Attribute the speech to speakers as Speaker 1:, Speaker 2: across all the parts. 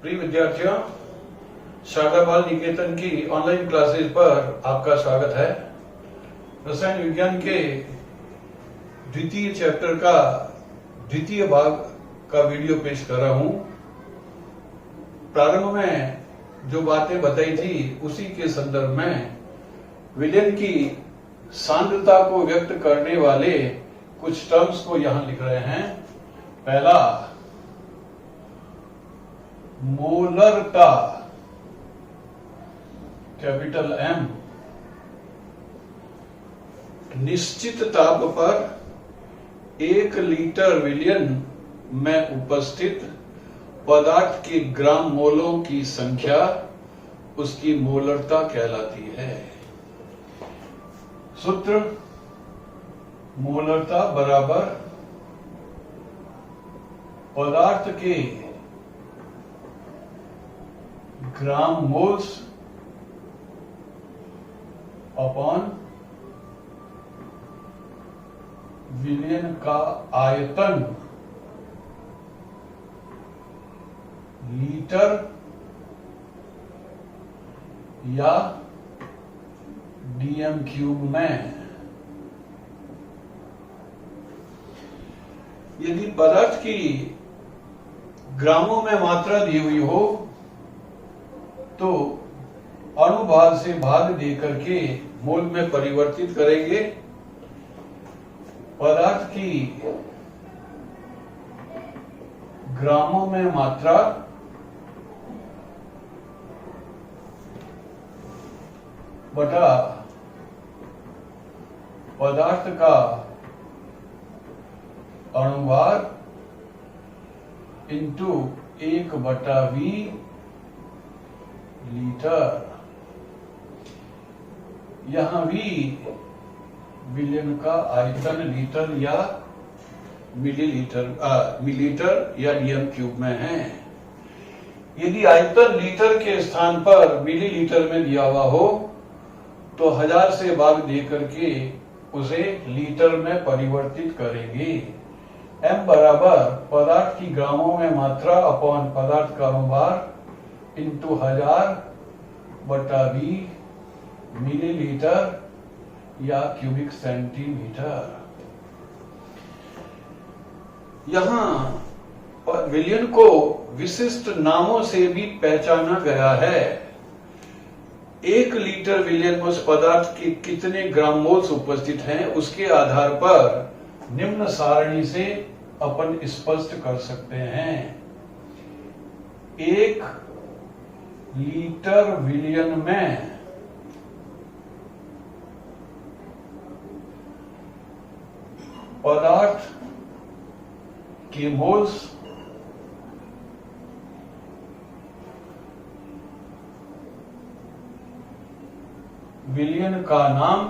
Speaker 1: प्रिय विद्यार्थियों, शारदा बाल निकेतन की ऑनलाइन क्लासेस पर आपका स्वागत है। रसायन विज्ञान के द्वितीय चैप्टर का द्वितीय भाग का वीडियो पेश कर रहा हूं। प्रारंभ में जो बातें बताई थी उसी के संदर्भ में विलयन की सांद्रता को व्यक्त करने वाले कुछ टर्म्स को यहां लिख रहे हैं। पहला, मोलरता, कैपिटल एम, निश्चित ताप पर 1 लीटर विलयन में उपस्थित पदार्थ के ग्राम मोलों की संख्या उसकी मोलरता कहलाती है। सूत्र, मोलरता बराबर पदार्थ के ग्राम मोल्स अपॉन विलयन का आयतन लीटर या डीएम क्यूब में। यदि पदार्थ की ग्रामों में मात्रा दी हुई हो तो अणुभार से भाग देकर के मोल में परिवर्तित करेंगे। पदार्थ की ग्रामों में मात्रा बटा पदार्थ का अणुभार इंटू 1/V लीटर। यहां V विलयन का आयतन लीटर या मिलीलीटर या डीएम क्यूब में है। यदि आयतन लीटर के स्थान पर मिलीलीटर में दिया हुआ हो तो 1000 से भाग देकर के उसे लीटर में परिवर्तित करेंगे। M बराबर पदार्थ की ग्रामों में मात्रा अपॉन पदार्थ का अणुभार इंटू 1000/V मिलीलीटर या क्यूबिक सेंटीमीटर। यहां विलयन को विशिष्ट नामों से भी पहचाना गया है। 1 लीटर विलयन में उस पदार्थ के कितने ग्राम मोल्स उपस्थित हैं उसके आधार पर निम्न सारणी से अपन स्पष्ट कर सकते हैं। 1 लीटर विलयन में पदार्थ के मोल्स विलयन का नाम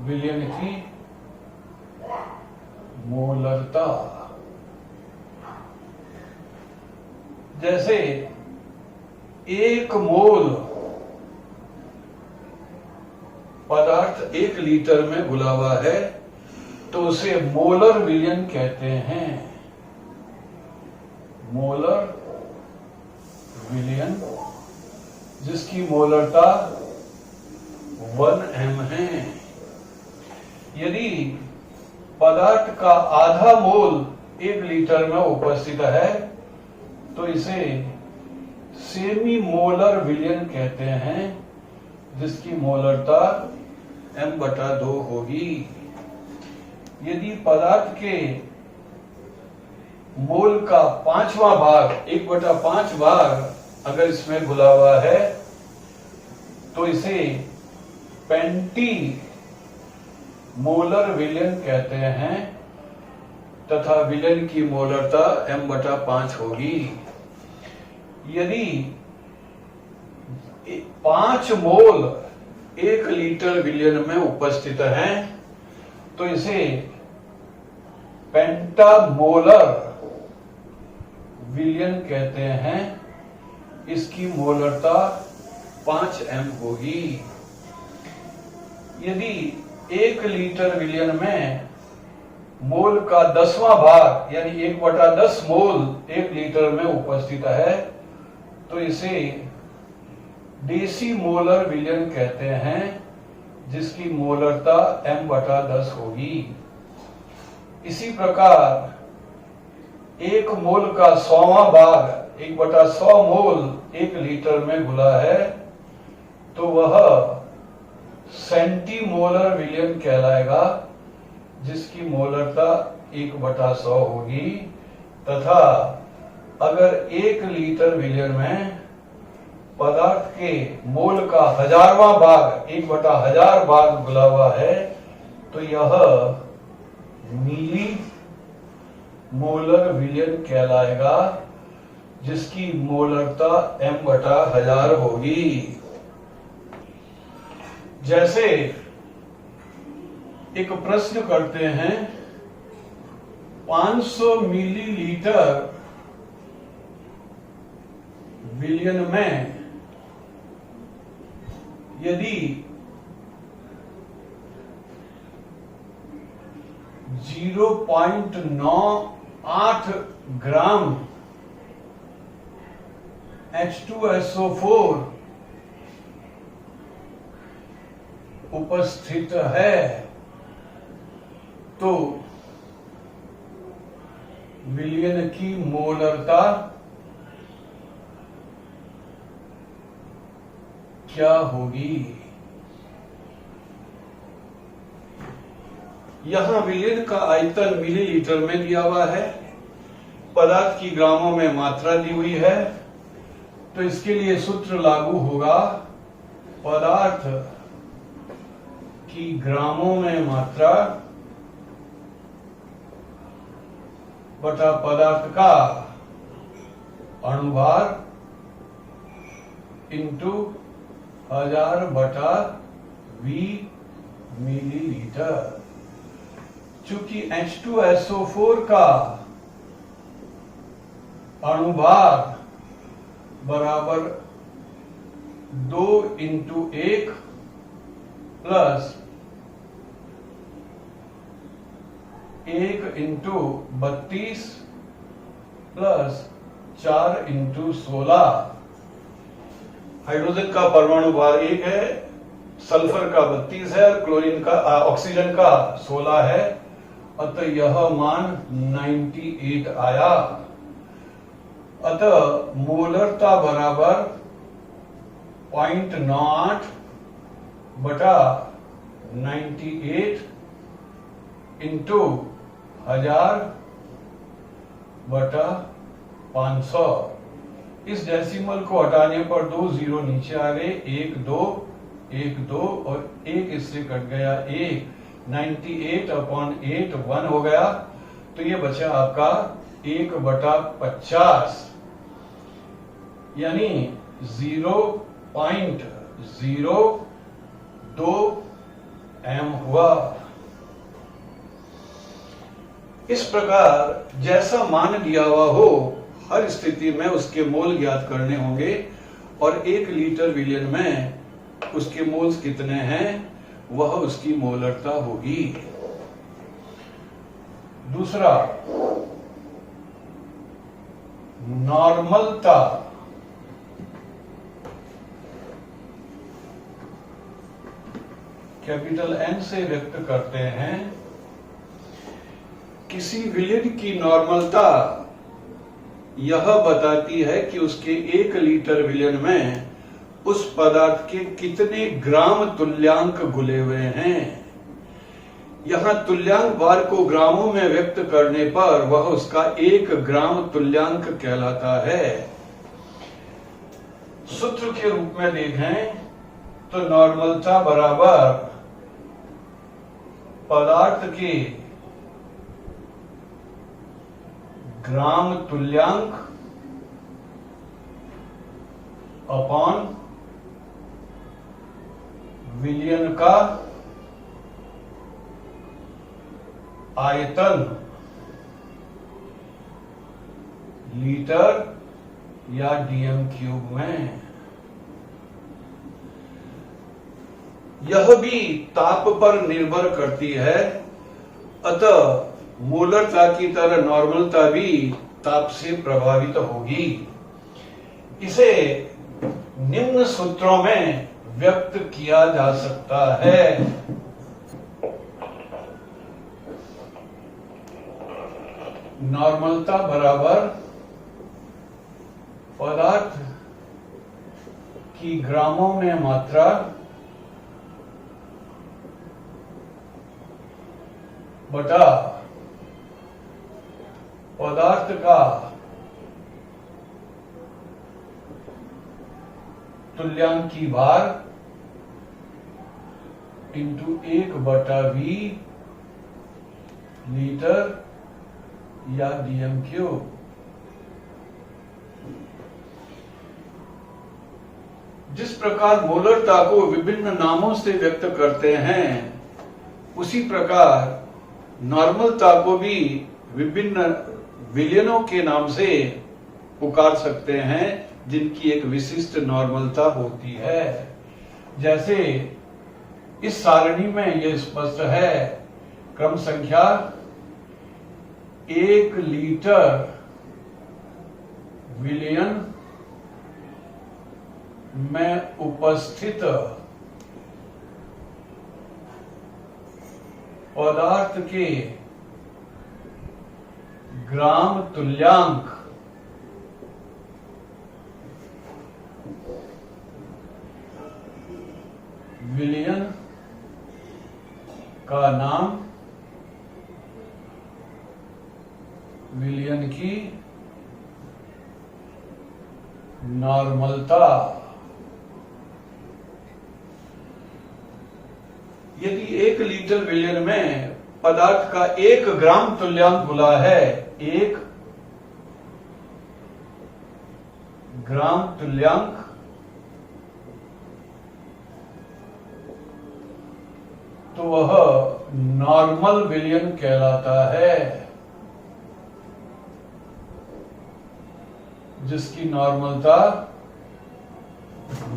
Speaker 1: विलयन की मोलरता। जैसे 1 मोल पदार्थ 1 लीटर में घुला हुआ है तो उसे मोलर विलयन कहते हैं। मोलर विलयन जिसकी मोलरता 1m है। यदि पदार्थ का आधा मोल 1 लीटर में उपस्थित है तो इसे सेमी मोलर विलयन कहते हैं जिसकी मोलरता m/2 होगी। यदि पदार्थ के मोल का 5वां भाग 1/5 भाग अगर इसमें घुला हुआ है तो इसे पेंटी मोलर विलयन कहते हैं तथा विलयन की मोलरता m/5 होगी। यदि 5 मोल 1 लीटर विलयन में उपस्थित हैं तो इसे पेंटामोलर विलयन कहते हैं। इसकी मोलरता 5m होगी। यदि 1 लीटर विलयन में मोल का 10वां भाग यानी 1/10 मोल 1 लीटर में उपस्थित है, तो इसे डेसीमोलर विलयन कहते हैं, जिसकी मोलरता m/10 होगी। इसी प्रकार 1 मोल का 100वां भाग 1/100 मोल 1 लीटर में घुला है, तो वह सेंटीमोलर विलयन कहलाएगा, जिसकी मोलरता 1/100 होगी। तथा अगर 1 लीटर विलयन में पदार्थ के मोल का 1000वां भाग 1/1000 भाग घुला हुआ है, तो यह मिली मोलर विलयन कहलाएगा, जिसकी मोलरता m/1000 होगी। जैसे एक प्रश्न करते हैं, 500 मिलीलीटर विलयन में यदि 0.98 ग्राम H2SO4 उपस्थित है, तो विलयन की मोलरता क्या होगी? यहां विलयन का आयतन मिलीलीटर में दिया हुआ है, पदार्थ की ग्रामों में मात्रा दी हुई है, तो इसके लिए सूत्र लागू होगा, पदार्थ की ग्रामों में मात्रा बटा पदार्थ का अणुभार इंटू 1000/V मिलीलीटर। चूंकि H2SO4 का अणुभार बराबर 2 × 1 प्लस 1 × 32 प्लस 4 × 16। हाइड्रोजन का परमाणु भार 1 है, सल्फर का 32 है, क्लोरीन का ऑक्सीजन का 16 है, अतः यह मान 98 आया। अतः मोलरता बराबर 0.98 बटा 98 इंटू 1000/500। इस डेसिमल को हटाने पर 2 जीरो नीचे आ गए, 1 2 1 2 और 1 इससे कट गया 1, 98/8 1 हो गया, तो ये बचा आपका 1/50 यानी 0.02 m हुआ। इस प्रकार जैसा मान दिया हुआ हो, हर स्थिति में उसके मोल ज्ञात करने होंगे और 1 लीटर विलयन में उसके मोल्स कितने हैं वह उसकी मोलरता होगी। दूसरा, नॉर्मलता। कैपिटल N से व्यक्त करते हैं। किसी विलयन की नॉर्मलता यह बताती है कि उसके 1 लीटर विलयन में उस पदार्थ के कितने ग्राम तुल्यांक घुले हुए हैं। यहां तुल्यांक भार को ग्रामों में व्यक्त करने पर वह उसका 1 ग्राम तुल्यांक कहलाता है। सूत्र के रूप में देखें तो नॉर्मलता बराबर पदार्थ के ग्राम तुल्यांक अपॉन विलयन का आयतन लीटर या DM³ में। यह भी ताप पर निर्भर करती है, अतः मोलरता की तरह नॉर्मलता भी ताप से प्रभावित होगी। इसे निम्न सूत्रों में व्यक्त किया जा सकता है। नॉर्मलता बराबर पदार्थ की ग्रामों में मात्रा बटा पदार्थ का तुल्यांकी भार इंटू 1/V लीटर या dm क्यूब। जिस प्रकार मोलरता को विभिन्न नामों से व्यक्त करते हैं, उसी प्रकार नॉर्मलता को भी विभिन्न विलयनों के नाम से पुकार सकते हैं, जिनकी एक विशिष्ट नॉर्मलता होती है। जैसे इस सारणी में यह स्पष्ट है, क्रम संख्या 1 लीटर विलयन में उपस्थित पदार्थ के ग्राम तुल्यांक विलयन का नाम विलयन की नॉर्मलता। यदि 1 लीटर विलयन में पदार्थ का 1 ग्राम तुल्यांक घुला है, 1 ग्राम तुल्यांक तो वह नॉर्मल विलयन कहलाता है, जिसकी नॉर्मलता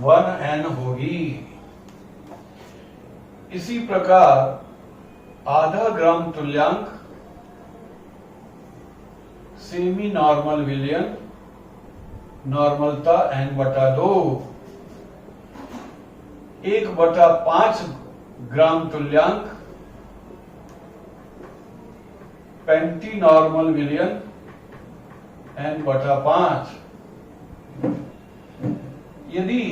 Speaker 1: 1n होगी। इसी प्रकार आधा ग्राम तुल्यांक सेमी नॉर्मल विलयन, नॉर्मलता n/2, 1/5 ग्राम तुल्यांक पेंटी नॉर्मल विलयन n/5। यदि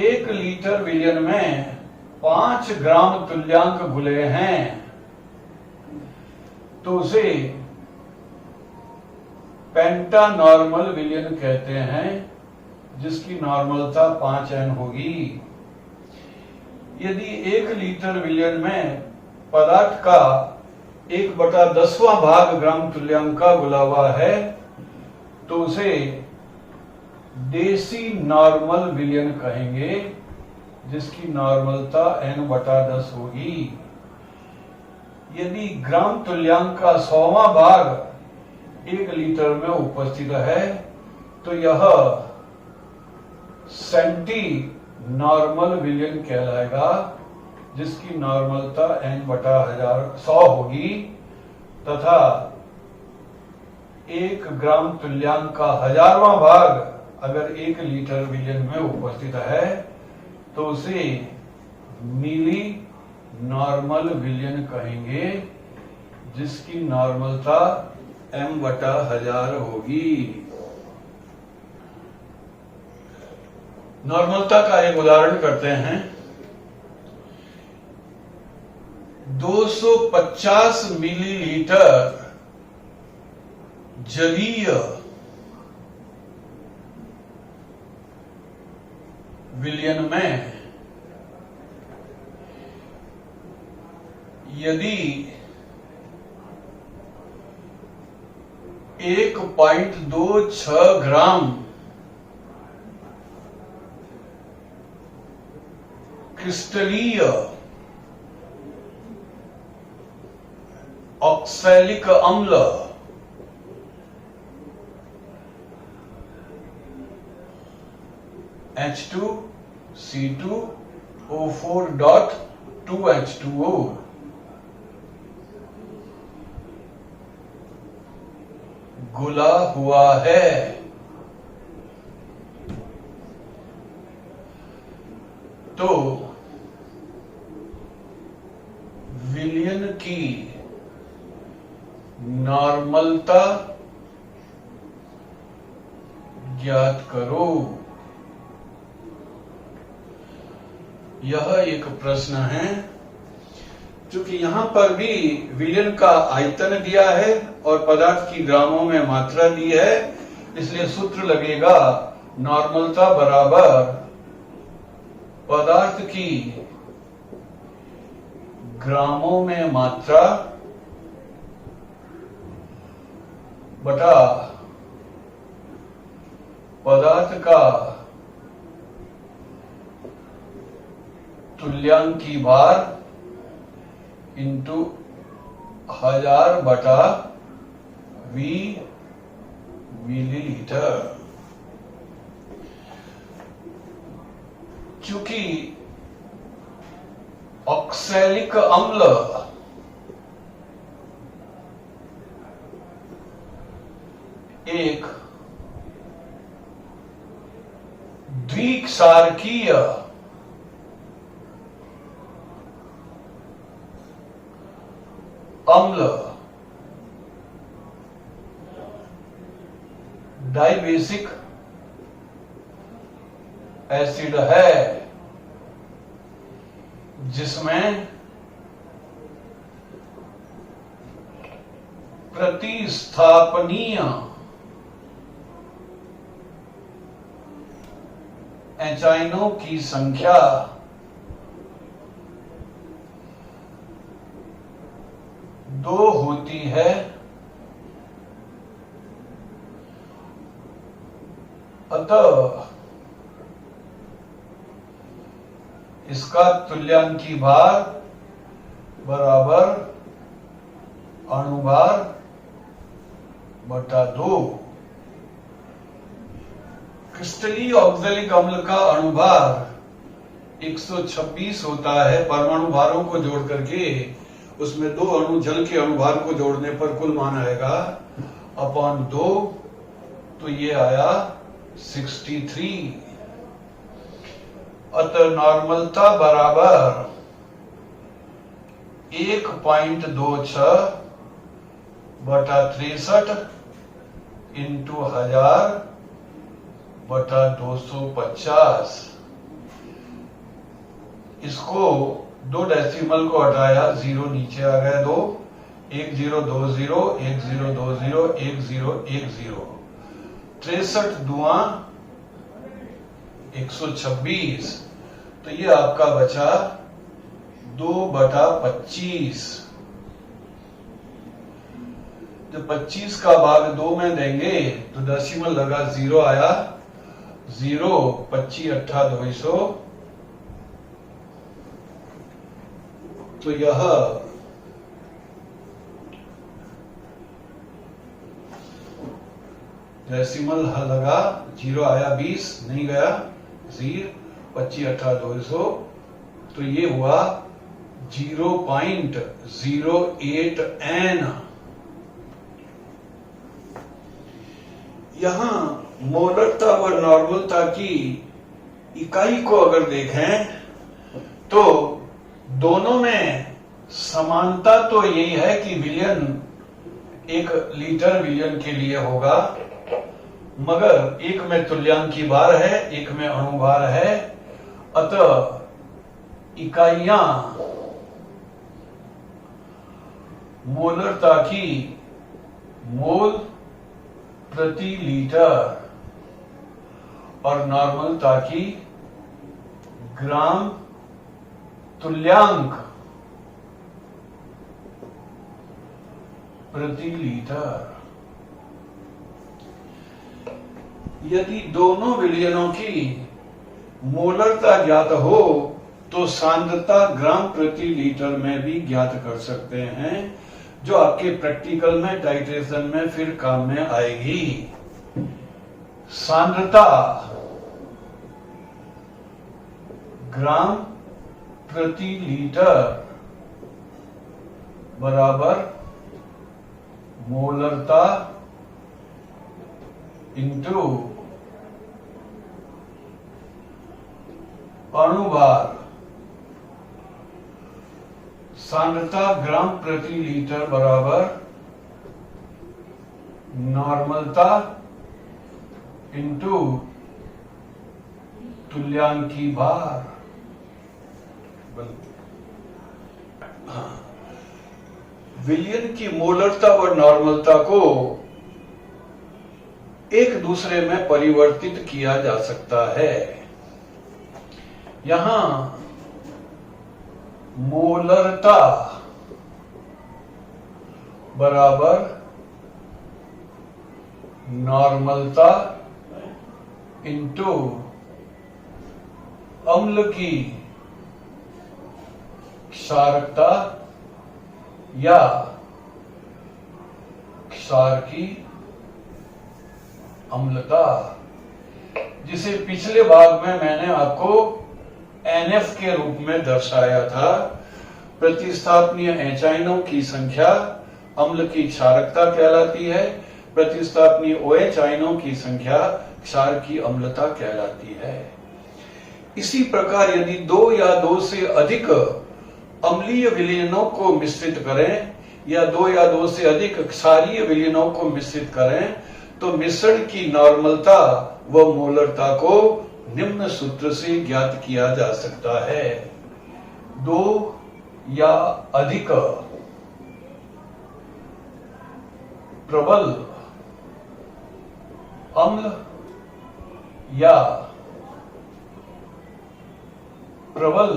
Speaker 1: 1 लीटर विलयन में 5 ग्राम तुल्यांक घुले हैं, तो उसे पेंटा नॉर्मल विलयन कहते हैं, जिसकी नॉर्मलता 5n होगी। यदि 1 लीटर विलयन में पदार्थ का 1/10वां भाग ग्राम तुल्यांक का घुला हुआ है, तो उसे देसी नॉर्मल विलयन कहेंगे, जिसकी नॉर्मलता n/10 होगी। यदि ग्राम तुल्यांक का 100वां भाग 1 लीटर में उपस्थित है, तो यह सेंटी नॉर्मल विलयन कहलाएगा, जिसकी नॉर्मलता n/100 होगी, तथा 1 ग्राम तुल्यांक का 1000वां भाग अगर 1 लीटर विलयन में उपस्थित है, तो उसे मिली नॉर्मल विलयन कहेंगे, जिसकी नॉर्मलता m/1000 होगी। नॉर्मलता का एक उदाहरण करते हैं। 250 मिलीलीटर जलीय विलयन में यदि 1.26 ग्राम क्रिस्टलीय ऑक्सैलिक अम्ल H2C2 O4.2H2O घुला हुआ है। तो विलयन की नॉर्मलता ज्ञात करो। यह एक प्रश्न है, क्योंकि यहां पर भी विलयन का आयतन दिया है और पदार्थ की ग्रामों में मात्रा दी है, इसलिए सूत्र लगेगा नॉर्मलता बराबर पदार्थ की ग्रामों में मात्रा बटा पदार्थ का तुल्यांकी भार इंटू 1000 बटा वी मिलीलीटर। चूंकि ऑक्सैलिक अम्ल एक द्विक्षारकीय अम्ल डाइबेसिक एसिड है, जिसमें प्रतिस्थापनीय एंजाइमों की संख्या 2 होती है। अतः इसका तुल्यांकी भार बराबर अणुभार बटा 2। क्रिस्टलीय ऑक्सैलिक अम्ल का अणुभार 126 होता है। परमाणु भारों को जोड़ करके उसमें 2 अणु जल के अणुभार को जोड़ने पर कुल मान आएगा अपॉन 2, तो ये आया 63। अतः नॉर्मलता बराबर 1.26 बटा 63 इंटू 1000 बटा 250। इसको 2 डेसिमल को हटाया, 0 नीचे आ गया, 2 1020 1020 1010। 63 दुआ 126, तो ये आपका बचा 2 बटा 25। जब 25 का भाग 2 में देंगे तो डेसिमल लगा, 0 आया, 0 25 अट्ठा 200, तो यह डेसिमल लगा, 0 आया, 20 नहीं गया, 0 25 अट्ठा 200, तो ये हुआ 0.08 n। यहां मोलरता व नॉर्मलता की इकाई को अगर देखें तो दोनों में समानता तो यही है कि विलयन 1 लीटर विलयन के लिए होगा, मगर एक में तुल्यांकी भार है, एक में अणुभार है। अतः इकाइयां मोलरता की मोल प्रति लीटर और नॉर्मलता की ग्राम तुल्यांक प्रति लीटर। यदि दोनों विलयनों की मोलरता ज्ञात हो तो सांद्रता ग्राम प्रति लीटर में भी ज्ञात कर सकते हैं, जो आपके प्रैक्टिकल में टाइट्रेशन में फिर काम में आएगी। सांद्रता ग्राम प्रति लीटर बराबर मोलरता इंटू अणुभार। सांद्रता ग्राम प्रति लीटर बराबर नॉर्मलता इंटू तुल्यांकी भार। विलयन की मोलरता और नॉर्मलता को एक दूसरे में परिवर्तित किया जा सकता है। यहां मोलरता बराबर नॉर्मलता इंटू अम्ल की क्षारकता या क्षार की अम्लता, जिसे पिछले भाग में मैंने आपको NF के रूप में दर्शाया था। प्रतिस्थापनीय एंजाइमों की संख्या अम्ल की क्षारकता कहलाती है, प्रतिस्थापनीय OH आयनों की संख्या क्षार की अम्लता कहलाती है। इसी प्रकार यदि 2 या 2 से अधिक अम्लीय विलयनों को मिश्रित करें या 2 या 2 से अधिक क्षारीय विलयनों को मिश्रित करें तो मिश्रण की नॉर्मलता व मोलरता को निम्न सूत्र से ज्ञात किया जा सकता है। 2 या अधिक प्रबल अम्ल या प्रबल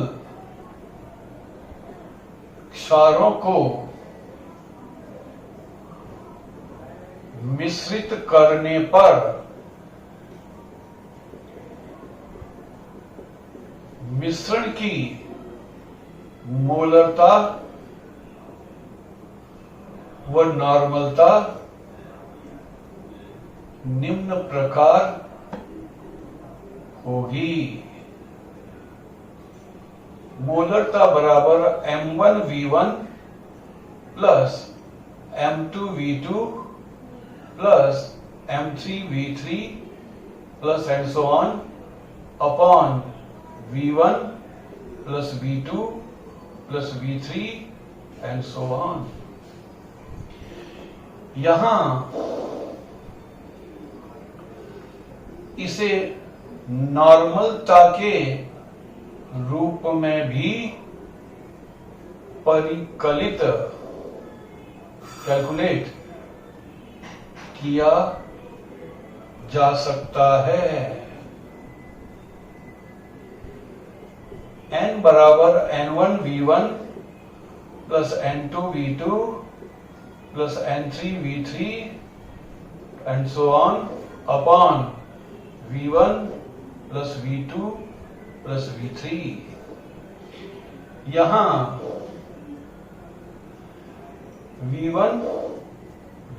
Speaker 1: क्षारों को मिश्रित करने पर मिश्रण की मोलरता व नॉर्मलता निम्न प्रकार होगी। मोलरता बराबर M1V1 plus M2V2 plus M3V3 plus and so on upon V1 plus V2 plus V3 and so on. यहां इसे नॉर्मलता के रूप में भी परिकलित कैलकुलेट किया जा सकता है। N बराबर N1V1 plus N2V2 plus N3V3 and so on upon V1 plus V2 plus V3। यहां V1,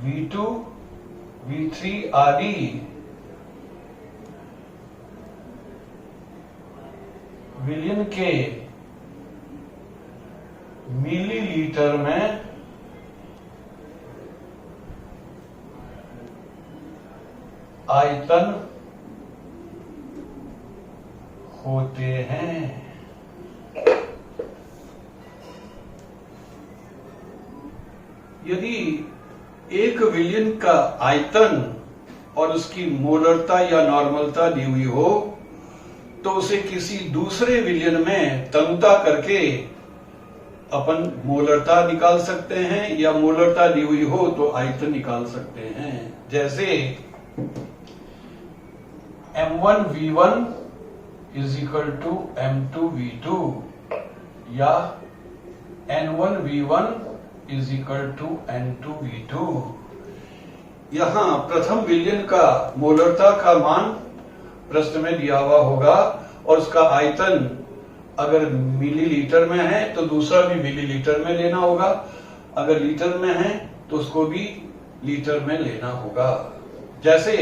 Speaker 1: V2, V3 आदि विलयन के मिलीलीटर में आयतन होते हैं। यदि एक विलयन का आयतन और उसकी मोलरता या नॉर्मलता दी हुई हो तो उसे किसी दूसरे विलयन में तनुता करके अपन मोलरता निकाल सकते हैं या मोलरता दी हुई हो तो आयतन निकाल सकते हैं। जैसे M1V1 is equal to M2V2 या N1V1 is equal to N2V2। यहां प्रथम विलयन का मोलरता का मान प्रश्न में दिया हुआ होगा और उसका आयतन अगर मिलीलीटर में है तो दूसरा भी मिलीलीटर में लेना होगा, अगर लीटर में है तो उसको भी लीटर में लेना होगा। जैसे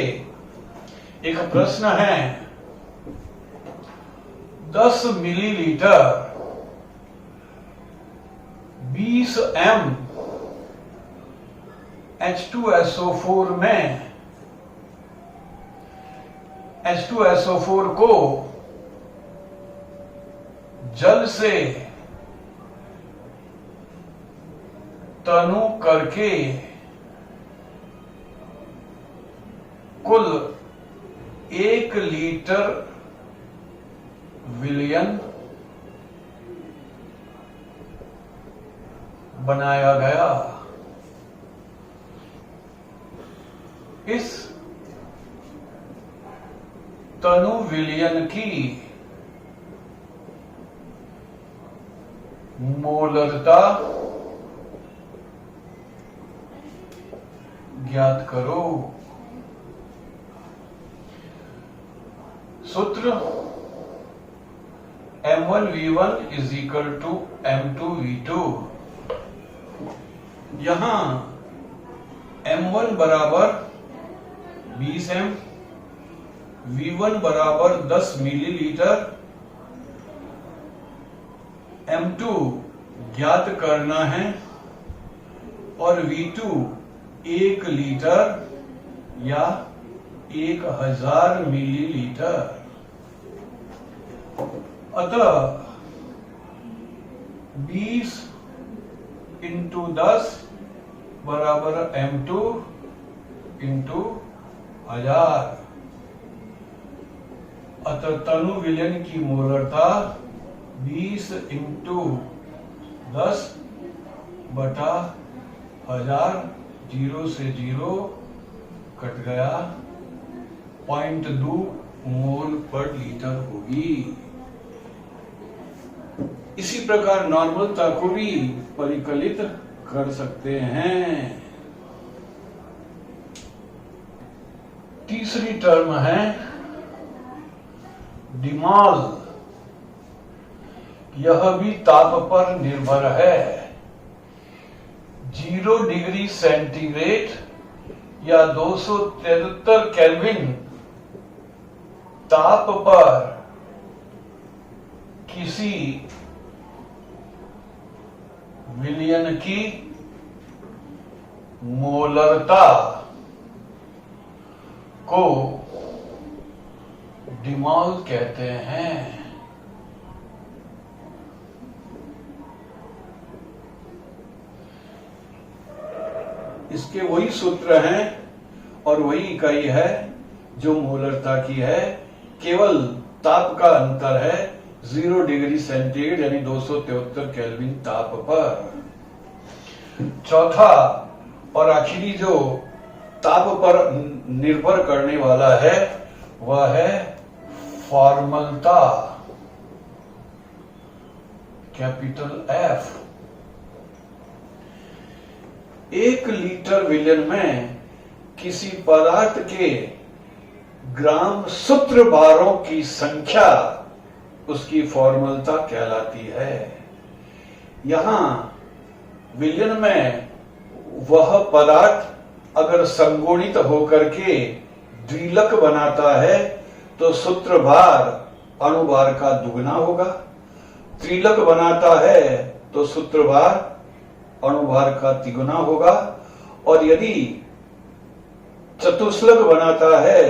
Speaker 1: एक प्रश्न है 10 मिलीलीटर 20 m H2SO4 में H2SO4 को जल से तनु करके कुल 1 लीटर विलयन बनाया गया। इस तनु विलयन की मोलरता ज्ञात करो। सूत्र M1V1 is equal to M2V2। यहां M1 बराबर 20 m, V1 बराबर 10 मिलीलीटर, M2 ज्ञात करना है और V2 1 लीटर या 1000 मिलीलीटर। अतः 20 इंटू 10 बराबर M2 इंटू 1000। अतः तनु विलयन की मोलरता 20 इंटू 10 बटा 1000, 0 से 0 कट गया, 0.2 मोल पर लीटर होगी। इसी प्रकार नॉर्मलता को भी परिकलित कर सकते हैं। तीसरी टर्म है डिमॉल। यह भी ताप पर निर्भर है। 0 डिग्री सेंटीग्रेड या 273 केल्विन ताप पर किसी विलयन की मोलरता को डिमॉल कहते हैं। इसके वही सूत्र हैं और वही इकाई है जो मोलरता की है, केवल ताप का अंतर है 0 डिग्री सेंटीग्रेड यानी 273 केल्विन ताप पर। चौथा और आखिरी जो ताप पर निर्भर करने वाला है वह है फॉर्मलता, कैपिटल F। 1 लीटर विलयन में किसी पदार्थ के ग्राम सूत्र भारों की संख्या उसकी फॉर्मलता कहलाती है। यहां विलयन में वह पदार्थ अगर संगुणित होकर के द्विलक बनाता है तो सूत्र भार अणुभार का दुगना होगा। त्रिलक बनाता है तो सूत्र भार अणुभार का तिगुना होगा और यदि चतुश्लक बनाता है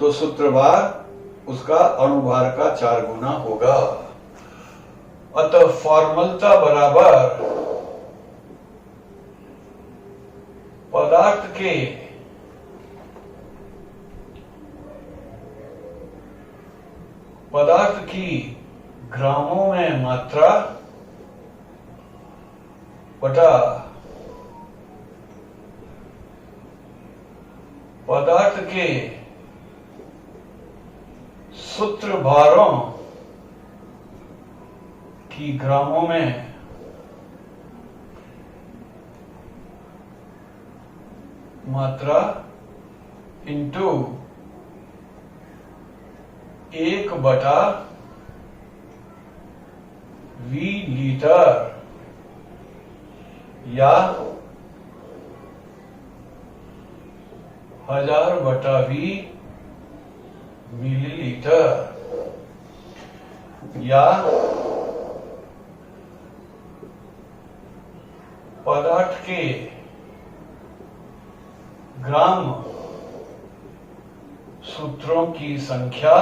Speaker 1: तो सूत्र भार उसका अणुभार का 4 गुना होगा। अतः फॉर्मलता बराबर पदार्थ की ग्रामों में मात्रा बटा पदार्थ के सूत्र भारों की ग्रामों में मात्रा इंटू 1/V लीटर या 1000/V मिलीलीटर या पदार्थ के ग्राम सूत्रों की संख्या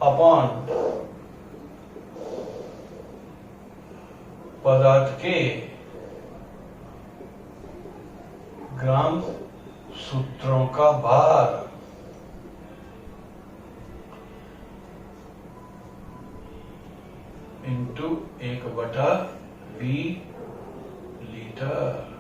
Speaker 1: अपॉन पदार्थ के ग्राम सूत्रों का भार इंटू 1/V लीटर।